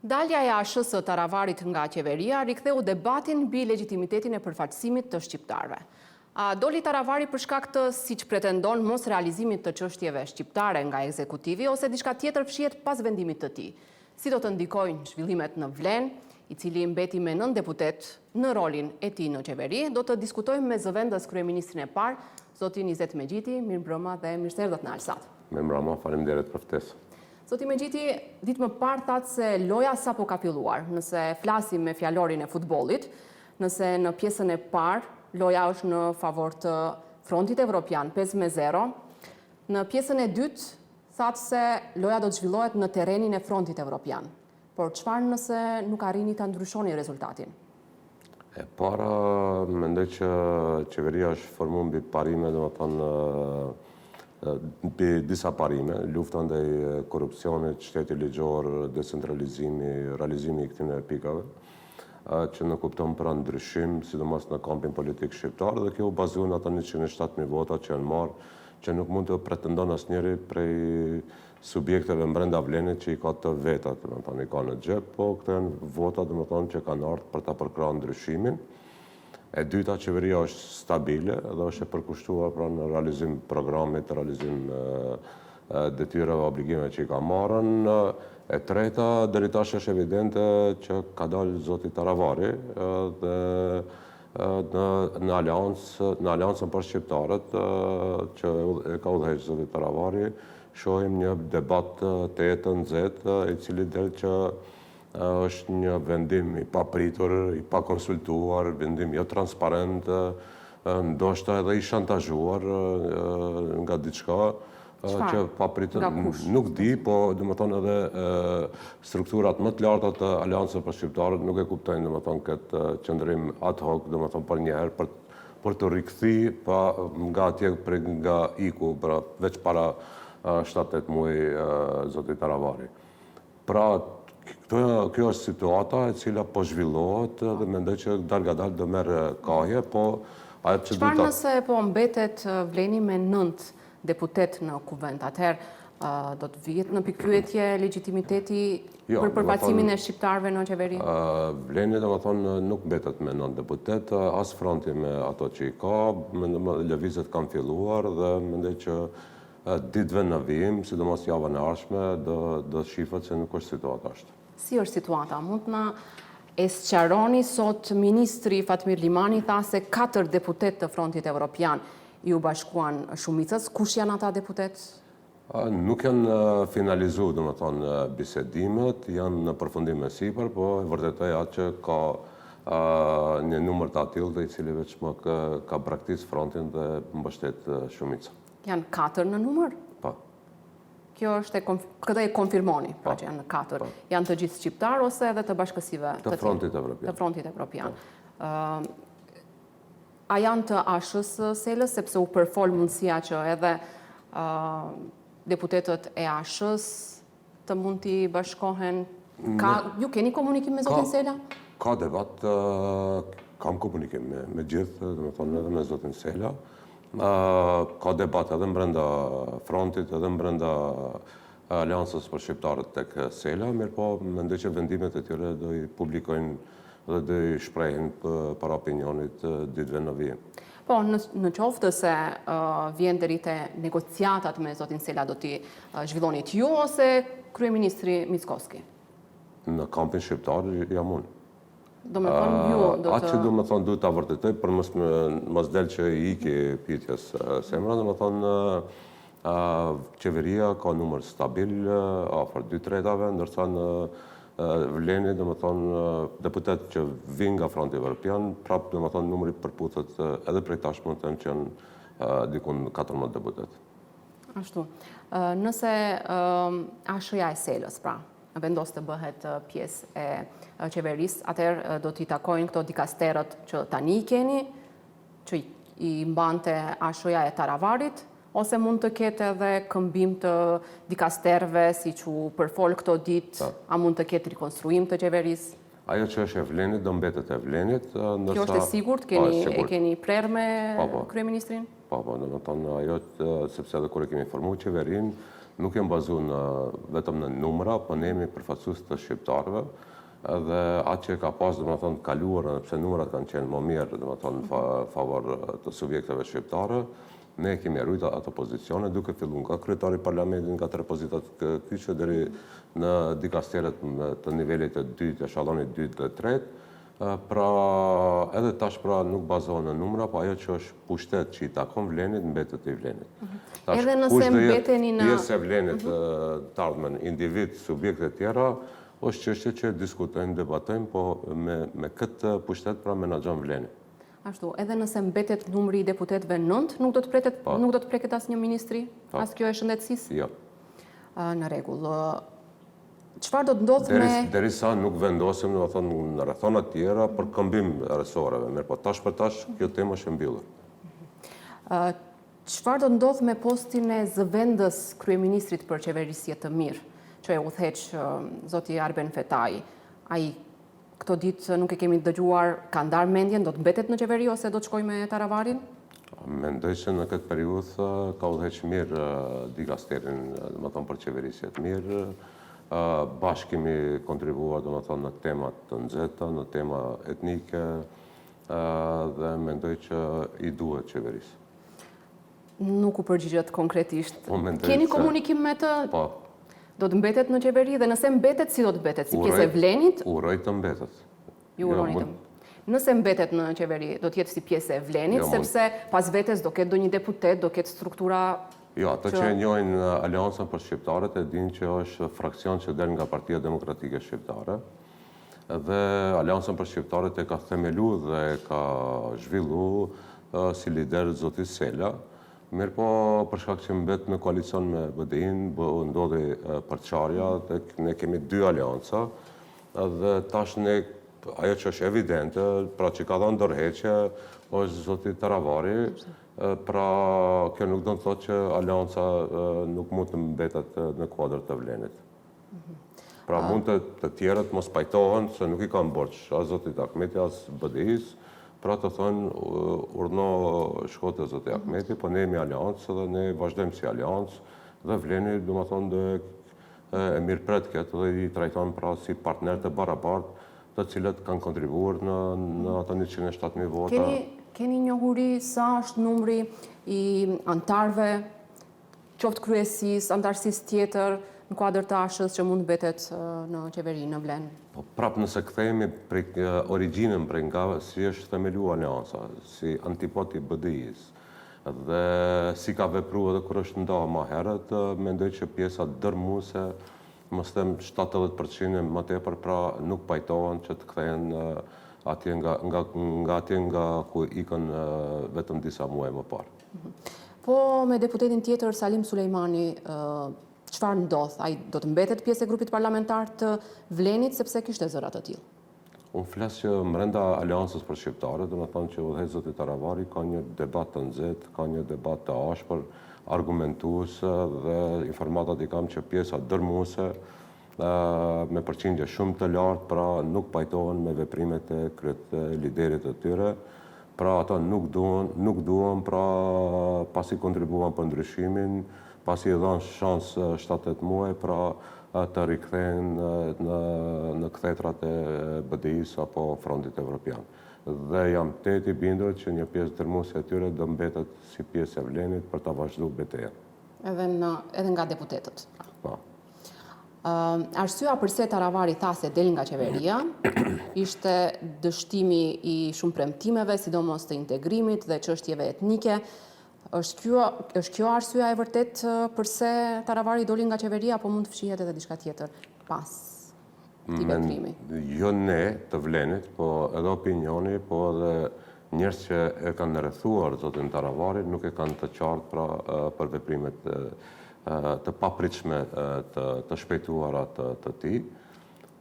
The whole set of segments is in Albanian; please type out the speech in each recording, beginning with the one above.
Dalja e ASH-së së Taravarit nga qeveria riktheu debatin mbi legjitimitetin e përfaqësimit të shqiptarëve. A doli Taravari për shkak të, siç pretendon, mos realizimit të çështjeve shqiptare nga ekzekutivi ose diçka tjetër fshihet pas vendimit të tij? Si do të ndikojnë zhvillimet në Vlen, i cili mbeti me 9 deputet në rolin e tij në qeveri? Do të diskutojmë me zëvendës kryeministrin e parë, zotin Izet Megjiti. Mirëmbrëma dhe mirë se erdhët në Alsat. Mirëmbrëma, faleminderit për ftesë. Zoti Megjiti, ditë më parë thatë se loja sapo ka filluar, nëse flasim me fjalorin e futbollit, nëse në pjesën e parë loja është në favor të Frontit Evropian 5-0, në pjesën e dytë thatë se loja do të zhvillohet në terrenin e Frontit Evropian. Por çfarë nëse nuk arrini ta ndryshoni rezultatin? E para, mendoj që qeveria është formuar mbi parime, domethënë mbi disa parime, lufta ndaj korrupsionit, shteti ligjor, decentralizimi, realizimi i këtyre pikave, që në kupton pra ndryshim, sidomos në kampin politik shqiptar, dhe kjo u bazuar në ata 107.000 vota që janë marrë, që nuk mund të pretendon asnjëri prej subjekteve brenda Vlenit që i ka të vetat, domethënë i ka në xhep, po këto janë vota domethënë që kanë ardhur për ta përkrahur ndryshimin. E dyta, qeveria është stabile dhe është e përkushtuar pra në realizim programit, realizim detyrave, obligimeve që i ka marrën. E treta, deri tash është evidente që ka dalë zoti Taravari dhe në aleancën për shqiptarët që e ka udhëhequr zoti Taravari, shohim një debat të jetë nxehtë, i cili del që është një vendim i papritur, i pakonsultuar, vendim jo transparent, ndoshta edhe i shantazhuar nga diçka që papritur nuk di, po domethënë edhe strukturat më të larta të Aleancës për Shqiptarët nuk e kuptojnë domethënë këtë qendrim ad hoc, domethënë për një herë për të rikthyer nga atje nga iku veç para 7-8 muaj zoti Taravari. Pra, kjo është situata e cila po zhvillohet dhe mendoj që dalë do merr kahje, po ajo që çfarë nëse po mbetet Vleni me 9 deputet në kuvent? Atëherë do të vihet në pikpyetje legitimiteti për përfaqësimin e shqiptarëve në qeveri? Vleni domethënë nuk mbetet me 9 deputet, as Fronti me ato që i ka, lëvizjet kanë filluar dhe mendoj që ditëve në vijim, sidomos javën e ardhshme, do shifet se nuk është situata ashtu. Si është situata? Mund na e sqaroni sot ministri Fatmir Limani tha se 4 deputet të Frontit Evropian ju bashkuan shumicës. Kush janë ata deputet? Nuk janë finalizuar, domethënë, bisedimet, janë në përfundim me sipër, po e vërtetoj atë që ka një numër të atill i cili veç më ka braktisë Frontin dhe mbështet shumicën. Janë 4 në numër? Po. Kjo është këtë e konfirmoni, pra që janë në 4. Janë të gjithë shqiptar ose edhe të bashkësive të Frontit Evropian? Të Frontit Evropian. A janë të ASH-së selës, sepse u përfol mundësia që edhe deputetët e ASH-s të mund t'i bashkohen? Ju keni komunikim me zotin Sela? Ka debat, kam komunikim me gjithë, domethënë edhe me zotin Sela. Ka debat edhe brenda Frontit, edhe brenda Aleancës për Shqiptarët tek Sela, mirë po mendoj që vendimet e tyre do i publikojnë dhe do i shprehin para opinionit ditëve në vijim. Po, në qoftë se vjen deri te negociatat me zotin Sela, do t'i zhvillonit ju ose kryeministri Mickoski? Në kampin shqiptar jam unë. Atë që do të vërtetoj, për mos del që i iki pyetjes Semra, do të thonë qeveria ka numër stabil, afër 2/3, ndërsa në Vleni, do të thonë deputet që vijnë nga Fronti Evropian, prapë do të thonë numri përputhet edhe prej tashmë të që janë dikun 14 deputet. Ashtu. Nëse ASH-ja e Selës, pra, vendos të bëhet pjesë e qeverisë, atëherë do t'i takojnë këto dikasterët që tani i keni, që i mbante ASH-ja e Taravarit, ose mund të ketë edhe këmbim të dikasterëve, si që përfol këto ditë, a mund të ketë rikonstruim të qeverisë? Ajo që është e Vlenit, do mbetet e Vlenit. Kjo është e sigurt? E keni prerë me kryeministrin? Po, do të thonë ajo, sepse edhe kur e kemi formuar qeverinë, nuk janë bazuar vetëm në numra, po ne jemi përfaqësues të shqiptarëve, dhe atë që ka pas, domethënë, kaluar, pse numrat kanë qenë më mirë, domethënë, në favor të subjekteve shqiptare, ne kemi rujt ato pozicione, duke filluar nga kryetari i parlamentit, nga 3 pozitat kyçe deri në dikasteret të nivelit të dytë, eshallonit 2 dhe 3. Pra, edhe tash nuk bazohen në numra, po ajo që është pushtet që i takon Vlenit, mbetet i Vlenit. Edhe nëse mbeteni në... Pjesë e Vlenit të ardhmen, individ, subjekte tjera, është çështje që diskutojnë, debatojnë, po me këtë pushtet menaxhon Vlenit. Ashtu, edhe nëse mbetet numri i deputetëve 9, nuk do të preket asnjë ministri? As kjo e shëndetësisë? Jo. Në rregull. Çfarë do të ndodhë me... Derisa nuk vendosim, domethënë, në rrethona të tjera për këmbim resoreve, mirë, po tash për tash kjo temë është e mbyllur. Çfarë do të ndodhë me postin e zëvendës kryeministrit për qeverisje të mirë, që e udhëheq zoti Arben Fetai? Ai këto ditë nuk e kemi dëgjuar, ka ndarë mendjen, do të mbetet në qeveri ose do të shkojë me Taravarin? Mendoj se në këtë periudhë ka udhëheq mirë dikasterin, domethënë, për qeverisje të mirë. Bashkë kemi kontribuar, domethënë, në temat të nxehta, në tema etnike, dhe mendoj që i duhet qeverisë. Nuk u përgjigjet konkretisht. Keni Keni komunikim me të? Po. Do të mbetet në qeveri dhe nëse mbetet, si do të mbetet? Si pjesë e Vlenit? Uroj të mbetet. Ju uroni të. Nëse mbetet në qeveri, do të jetë si pjesë e Vlenit, sepse pas vetes do ketë ndonjë deputet, do ketë struktura... Jo, ato që e njohin Aleancën për Shqiptarët e dinë që është fraksion që del nga Partia Demokratike Shqiptare, dhe Aleancën për Shqiptarët e ka themelu dhe ka zhvillu si lider zoti Sela. Mirë po, për shkak që mbet në koalicion me BDI-n, ndodhi përçarja, dhe ne kemi 2 aleanca, dhe tash ne, ajo që është evidente, pra që ka dhënë ndërheqje, është zoti Taravari, pra kjo nuk do të thotë që aleanca nuk mund të mbetet në kuadër të Vlenit. Pra mund të tjerët mos pajtohen se nuk i kanë borç as zotit Ahmeti, as BDI-s, pra të thonë, urno shkote zoti Ahmeti, po ne jemi aleancë dhe ne vazhdojmë si aleancë, dhe Vleni, do më thonë, e mirëpret këtë dhe i trajton pra si partner të barabartë, të cilët kanë kontribuar në ato 107.000 vota. Keni njohuri sa është numri i antarëve, qoftë kryesis, antarësis tjetër, në kuadër të ashës që mund betet në qeveri në Vlen? Prapë nëse kthehemi prej origjinën, prej nga si është themeluar aleanca, si antipati BDI-s, dhe si ka vepruar edhe kur është ndarë më herët, mendoj që pjesa dërmuese, mos them 70% më tepër, pra nuk pajtohen që të kthehen nga ku ikën vetëm disa muaj më parë. Po me deputetin tjetër, Salim Sulejmani, çfarë ndodh? Ai do të mbetet pjesë e grupit parlamentar të Vlenit, sepse kishte zëra të tillë? Unë flas që brenda Aleancës për Shqiptarët, do të thonë që udhëheq zoti Taravari, ka një debat të nxehtë, ka një debat të ashpër, argumentuese, dhe informatat i kam që pjesa dërmuese me përqindje shumë të lartë, pra nuk pajtohen me veprimet e liderit të tyre, pra ata nuk duan, pra pasi kontribuan për ndryshimin, pasi i dhanë shansë 7-8 muaj, pra të rikthehen në kthetrat e BDI-s apo Frontit Evropian. Dhe jam i bindur që një pjesë dërmuese e tyre do mbetet si pjesë e Vlenit për ta vazhduar betejën. Edhe nga deputetët. Po. Arsyeja pse Taravari tha se del nga qeveria ishte dështimi i shumë premtimeve, sidomos të integrimit dhe çështjeve etnike. Është kjo arsyeja e vërtet pse Taravari doli nga qeveria, apo mund të fshihet edhe diçka tjetër pas këtij veprimi? Jo ne të Vlenit, po edhe opinioni, po edhe njerëz që e kanë rrethuar zotin Taravari nuk e kanë të qartë pra për veprimet të papritshme të shpejtuara të tij.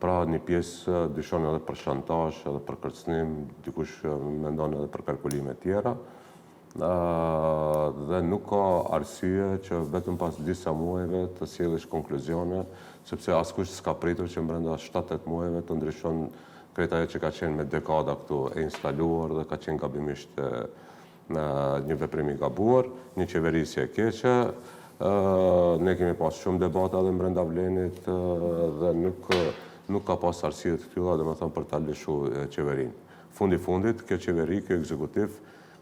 Pra një pjesë dyshon edhe për shantazh, edhe për kërcënim, dikush mendon edhe për kalkulime tjera. Dhe nuk ka arsye që vetëm pas disa muajve të sjellësh konkluzione, sepse askush s'ka pritur që brenda 7-8 muajve të ndryshon krejt ajo që ka qenë me dekada këtu e instaluar dhe ka qenë gabimisht një veprim i gabuar, një qeverisje e keqe, Ne kemi pas shumë debata edhe brenda Vlenit dhe nuk ka pas arsye të tilla, domethënë për ta lëshuar qeverinë. Fundit, kjo qeveri, kjo ekzekutiv,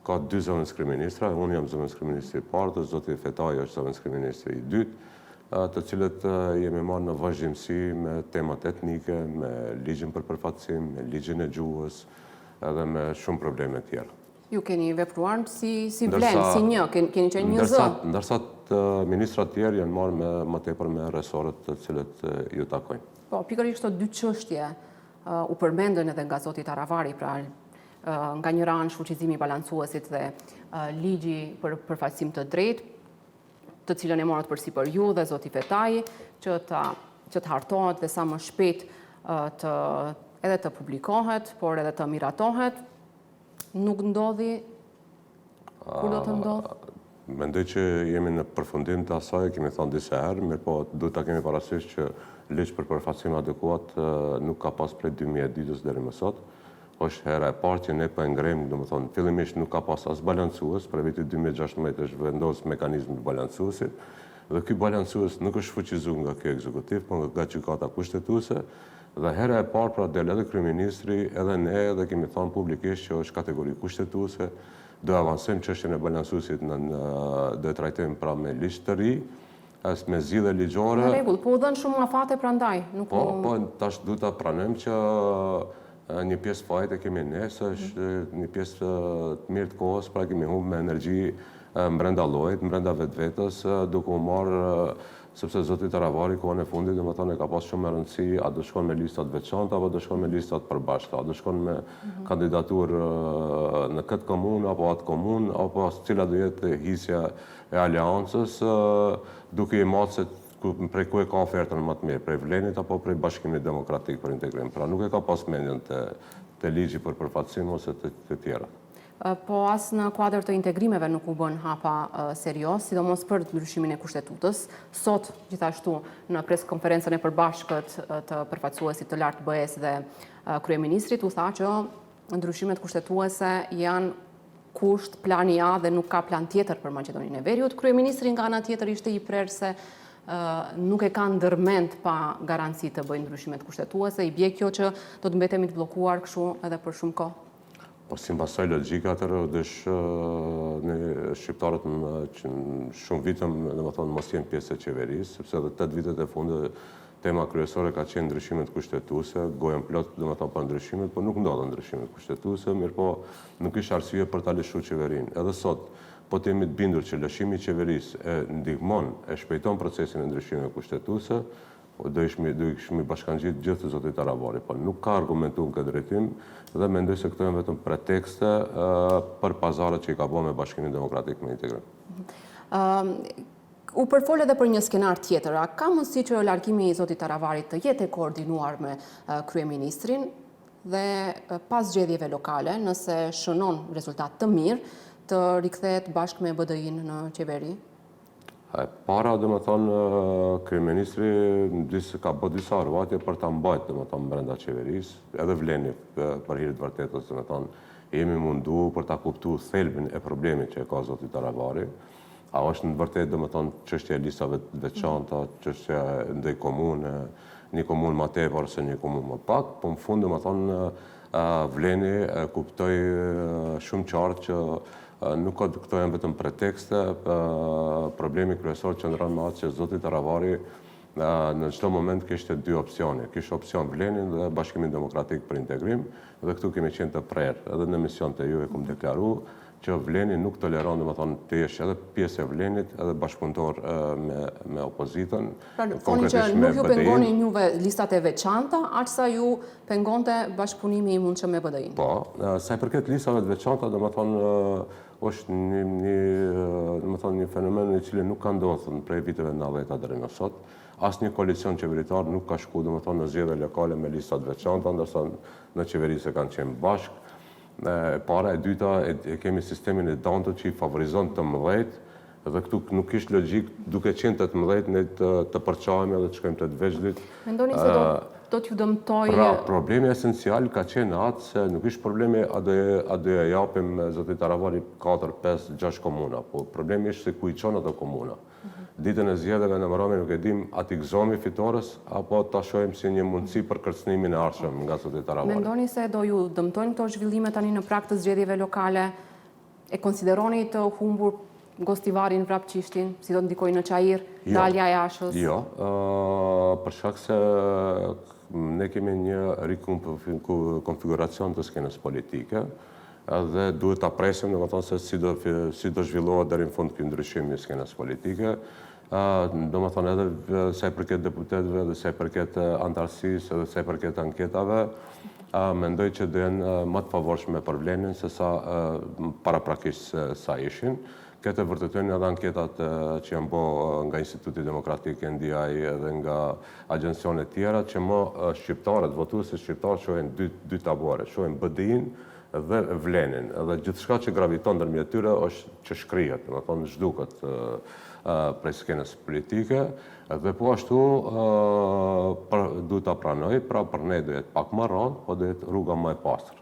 ka 2 zëvendëskryeministra, unë jam zëvendëskryeministri i parë, zoti Fetaj është zëvendëskryeministri i dytë, të cilët jemi marrë në vazhdimsi me temat etnike, me ligjin për përfaqësim, me ligjin e gjuhës, edhe me shumë probleme tjera. Ju keni vepruar si Vlen, si një, keni qenë një zë? Ndërsa ministrat tjerë janë marrë më tepër me resorët të cilët ju takojnë. Po, pikërisht këto 2 çështje u përmendën edhe nga zoti Taravari, pra nga njëra anë shfuqizimi i balancuesit dhe ligji për përfaqësim të drejtë, të cilën e morët përsipër ju dhe zoti Fetaj, që të hartohet dhe sa më shpejt edhe të publikohet, por edhe të miratohet. Nuk ndodhi? Kur do të ndodhë? Mendoj që jemi në përfundim të asaj, kemi thënë disa herë, mirë po duhet ta kemi parasysh që ligj për përfaqësim adekuat nuk ka pas prej 2010 deri më sot. Është hera e parë që ne po e ngrem, domethënë fillimisht nuk ka pas as balancues, për vitin 2016 është vendosur mekanizmi i balancuesit, dhe ky balancues nuk është shfuqizuar nga ky ekzekutiv, por nga gjykata kushtetuese, dhe hera e parë pra del edhe kryeministri, edhe ne, edhe kemi thënë publikisht që është kategori kushtetuese, do avancojmë çështjen e balancuesit do e trajtojmë pra me ligj të ri, as me zgjidhje ligjore. Në rregull, po u dhën shumë afate prandaj, nuk po tash duhet ta pranojmë që një pjesë fajt e kemi ne, është një pjesë të mirë të kohës, pra kemi humbur me energji brenda llojit, brenda vetvetes, duke u marrë, sepse zoti Taravari kohën e fundit, domethënë ka pas shumë rëndësi, a do shkon me listat veçanta apo do shkon me listat përbashkëta, a do shkon me kandidaturë në këtë komunë apo atë komunë, apo cila do jetë hisja e aleancës, duke i marrë se prej ku e ka ofertën më të mirë, prej Vlenit apo prej Bashkimit Demokratik për Integrim. Pra nuk e ka pas mendjen të ligji për përfaqësim ose të tjera. Po as në kuadër të integrimeve nuk u bën hapa serioz, sidomos për ndryshimin e kushtetutës. Sot, gjithashtu, në preskonferencën e përbashkët të përfaqësuesit të lartë BE-s dhe kryeministrit, u tha që ndryshimet kushtetuese janë kusht, plani A dhe nuk ka plan tjetër për Maqedoninë e Veriut. Kryeministri nga ana tjetër ishte i prerë se nuk e ka ndërmend pa garanci të bëjnë ndryshimet kushtetuese, i bie kjo që do të mbetemi të bllokuar kështu edhe për shumë kohë? Po si mbasoj logjika atëherë ne shqiptarët që shumë vite domethënë mos jenë pjesë e qeverisë, sepse edhe 8 vitet e fundit tema kryesore ka qenë ndryshimet kushtetuese, gojën plot domethënë për ndryshimet, por nuk ndodhen ndryshimet kushtetuese, mirëpo nuk është arsye për ta lëshuar qeverinë. Edhe sot po të jemi të bindur që lëshimi i qeverisë e ndihmon, e shpejton procesin e ndryshimeve kushtetuese, do ishmi bashkangjit gjithë zotit Taravari, por nuk ka argumentuar këtë drejtim dhe mendoj se këto janë vetëm pretekste për pazaret që i ka bërë me Bashkimin Demokratik me Integrim. U përfol edhe për një skenar tjetër, a ka mundësi që largimi i zotit Taravarit të jetë koordinuar me kryeministrin dhe pas zgjedhjeve lokale, nëse shënon rezultat të mirë, të rikthehet bashkë me BDI-n në qeveri? Para, domethënë, kryeministri ka bërë disa arvatje për ta mbajtur domethënë brenda qeverisë, edhe Vleni për hir të vërtetës, domethënë, jemi mundu për ta kuptuar thelbin e problemit që e ka zoti Taravari. A është në vërtetë domethënë çështja e listave të veçanta, çështja e ndaj komune, një komunë më tepër ose një komunë më pak, po në fund domethënë Vleni kuptoi shumë qartë që nuk këto janë vetëm pretekste, problemi kryesor qëndron me atë që zoti Taravari në çdo moment kishte 2 opsione. Kishte opsion Vlenin dhe Bashkimin Demokratik për Integrim, dhe këtu kemi qenë të prerë. Edhe në emision të juve kam deklaruar që Vleni nuk toleron domethënë të jesh edhe pjesë e Vlenit, edhe bashkëpunëtor me opozitën. Pra, thoni që nuk ju pengonin juve listat e veçanta, aq sa ju pengonte bashkëpunimi i mundshëm me BDI-n. Po, sa i përket listave të veçanta, domethënë është një fenomen i cili nuk ka ndodhur prej viteve 90 deri më sot. Asnjë koalicion qeveritar nuk ka shku domethënë në zgjedhje lokale me lista të veçanta, ndërsa në qeveri se kanë qenë bashkë. Para e dyta e kemi sistemin e dantë që i favorizon të mëdhejt, dhe këtu nuk ishte logjik duke qenë të mëdhejt ne të përçahemi edhe të shkojmë të veçdit. Mendoni se do t'ju dëmtojë? Pra, problemi esencial ka qenë atë se nuk ishte problemi a do ja japim zotit Taravari 4, 5, 6 komuna, po problemi ishte se ku i çon ato komuna. ditën e zgjedhjeve në Maromi nuk e dim a t'i gëzohemi fitores apo ta shohim si një mundësi për kërcënimin e ardhshëm nga zoti Taravari. Mendoni se do ju dëmtojnë këto zhvillime tani në prag të zgjedhjeve lokale? E konsideroni të humbur Gostivarin, Vrapçishtin, si do të ndikojë në Çajir, dalja e Ashës? Jo, për shkak se ne kemi një rikonfiguracion të skenës politike dhe duhet ta presim, domethënë se si do zhvillohet deri në fund ky ndryshim i skenës politike. Domethënë edhe sa i përket deputetëve dhe sa i përket antarësisë dhe sa i përket anketave, mendoj që do jenë më të favorshme për Vlenin se sa paraprakisht sa ishin. Këtë vërtetojnë edhe anketat që janë bo nga Instituti Demokratik NDI dhe nga agjensione tjera, që më shqiptarët, votuesit shqiptarë shohin dy tabore, shohin BDI-n dhe Vlenin. Dhe gjithçka që graviton ndërmjet tyre është që shkrihet, domethënë zhduket prej skenës politike, dhe po ashtu duhet ta pranoj, pra për ne do jetë pak më rënd, po do jetë rruga më e pastër,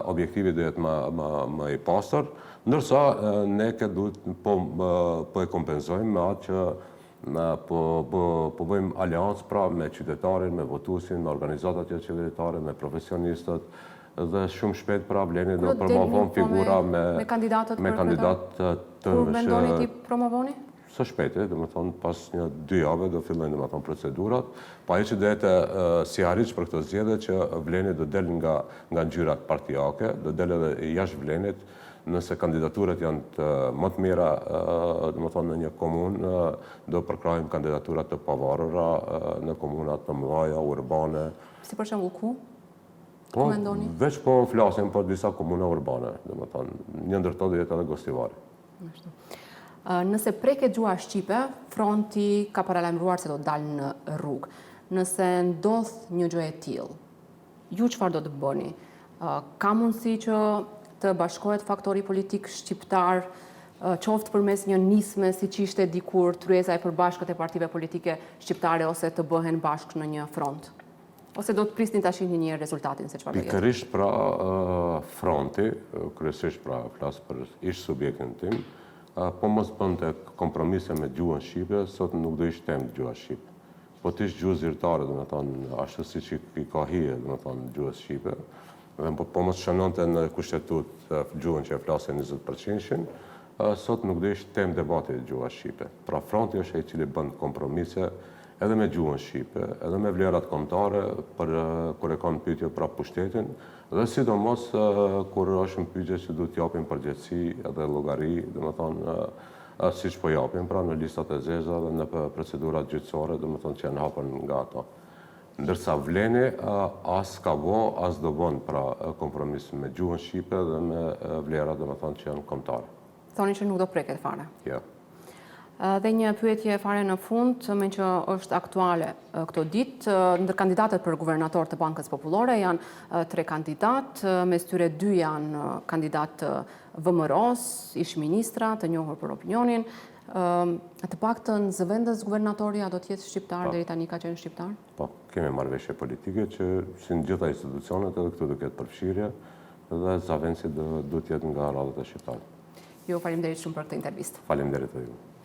objektivi do jetë më i pastër, ndërsa ne duhet po e kompenzojmë me atë që po bëjmë aleancë pra me qytetarin, me votuesin, me organizatat qeveritare, me profesionistët, dhe shumë shpejt pra Vleni do promovon figura me kandidat të Kur mendoni ti promovoni? Së shpejti, domethënë pas 2 jave do fillojnë domethënë procedurat, pa që do jetë si arriç për këtë zgjedhje që Vleni do del nga ngjyrat partijake, do del edhe jashtë Vlenit, nëse kandidaturat janë më të mira, domethënë në një komunë, do përkrahim kandidaturat të pavarura në komunat të mëdha, urbane. Si për shembull ku? Po, veç po flasim për disa komuna urbane, domethënë një ndër to do jetë edhe Gostivari. Nëse preket gjua shqipe, fronti ka paralajmëruar se do të dalë në rrugë. Nëse ndodh një gjë e tillë, ju çfarë do të bëni? Ka mundësi që të bashkohet faktori politik shqiptar, qoftë përmes një nisme siç ishte dikur tryeza e përbashkët e partive politike shqiptare, ose të bëhen bashkë në një front? Ose do të prisni ta shihni një rezultatin se çfarë do jetë? Pikërisht pra fronti, kryesisht pra flas për ish subjektin tim, po mos bënte kompromise me gjuhën shqipe, sot nuk do ishte temë gjuha shqipe. Po të ishte gjuhë zyrtare, domethënë ashtu siç i ka hije, domethënë gjuhës shqipe, dhe po mos shënonte në kushtetut gjuhën që e flasin 20%-shin, sot nuk do ishte temë debati gjuha shqipe. Pra fronti është ai i cili bën kompromise edhe me gjuhën shqipe, edhe me vlerat kombëtare kur e kanë pyetje për pushtetin, dhe sidomos kur është në pyetje që duhet japim përgjegjësi edhe llogari, domethënë siç po japim pra në listat e zeza dhe në procedurat gjyqësore, domethënë që janë hapur nga ato. Ndërsa Vleni as ka bë, as do bën pra kompromis me gjuhën shqipe dhe me vlerat domethënë që janë kombëtare. Thoni që nuk do preket fare. Jo. Dhe një pyetje fare në fund, me që është aktuale këto ditë, ndër kandidatët për guvernator të Bankës Popullore janë 3 kandidat, mes tyre 2 janë kandidat VMRO-s, ish ministra të njohur për opinionin. Të paktën zëvendës guvernatorja do të jetë shqiptar, deri tani ka qenë shqiptar? Po, kemi marrëveshje politike që si në gjitha institucionet edhe këtu do ketë përfshirje dhe zëvendësi do të jetë nga radhët e shqiptarëve. Ju faleminderit shumë për këtë intervistë. Faleminderit edhe ju.